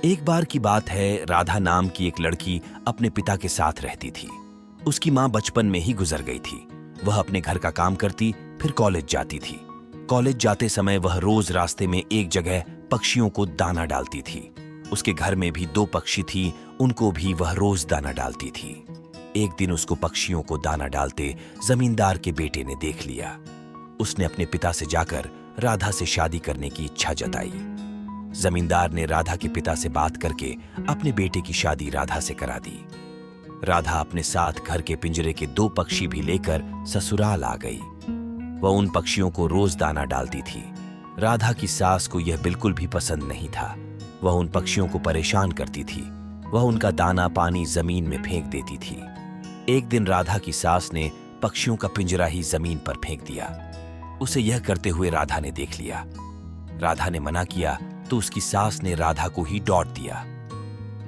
एक बार की बात है, राधा नाम की एक लड़की अपने पिता के साथ रहती थी। उसकी माँ बचपन में ही गुजर गई थी। वह अपने घर का काम करती, फिर कॉलेज जाती थी। कॉलेज जाते समय वह रोज रास्ते में एक जगह पक्षियों को दाना डालती थी। उसके घर में भी 2 पक्षी थी, उनको भी वह रोज दाना डालती थी। एक दिन उसको पक्षियों को दाना डालते जमींदार के बेटे ने देख लिया। उसने अपने पिता से जाकर राधा से शादी करने की इच्छा जताई। जमींदार ने राधा के पिता से बात करके अपने बेटे की शादी राधा से करा दी। राधा अपने साथ घर के पिंजरे के 2 पक्षी भी लेकर ससुराल आ गई। वह उन पक्षियों को रोज दाना डालती थी। राधा की सास को यह बिल्कुल भी पसंद नहीं था। वह उन पक्षियों को परेशान करती थी। वह उनका दाना पानी जमीन में फेंक देती थी। एक दिन राधा की सास ने पक्षियों का पिंजरा ही जमीन पर फेंक दिया। उसे यह करते हुए राधा ने देख लिया। राधा ने मना किया तो उसकी सास ने राधा को ही डांट दिया।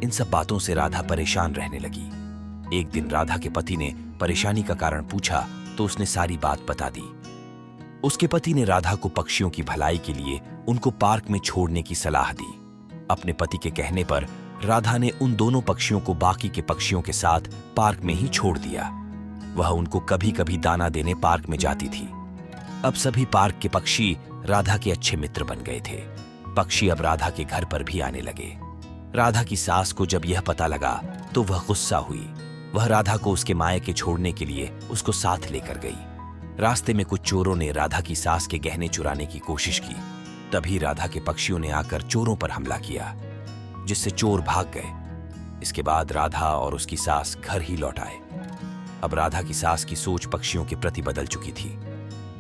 इन सब बातों से राधा परेशान रहने लगी। एक दिन राधा के पति ने परेशानी का कारण पूछा तो उसने सारी बात बता दी। उसके पति ने राधा को पक्षियों की भलाई के लिए उनको पार्क में छोड़ने की सलाह दी। अपने पति के कहने पर राधा ने उन दोनों पक्षियों को बाकी के पक्षियों के साथ पार्क में ही छोड़ दिया। वह उनको कभी कभी दाना देने पार्क में जाती थी। अब सभी पार्क के पक्षी राधा के अच्छे मित्र बन गए थे। पक्षी अब राधा के घर पर भी आने लगे। राधा की सास को जब यह पता लगा तो वह गुस्सा हुई। वह राधा को उसके मायके छोड़ने के लिए उसको साथ लेकर गई। रास्ते में कुछ चोरों ने राधा की सास के गहने चुराने की कोशिश की। तभी राधा के पक्षियों ने आकर चोरों पर हमला किया, जिससे चोर भाग गए। इसके बाद राधा और उसकी सास घर ही लौट आए। अब राधा की सास की सोच पक्षियों के प्रति बदल चुकी थी।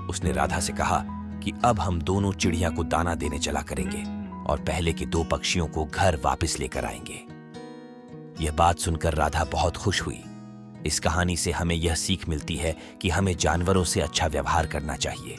उसने राधा से कहा कि अब हम दोनों चिड़िया को दाना देने चला करेंगे और पहले के 2 पक्षियों को घर वापस लेकर आएंगे। यह बात सुनकर राधा बहुत खुश हुई। इस कहानी से हमें यह सीख मिलती है कि हमें जानवरों से अच्छा व्यवहार करना चाहिए।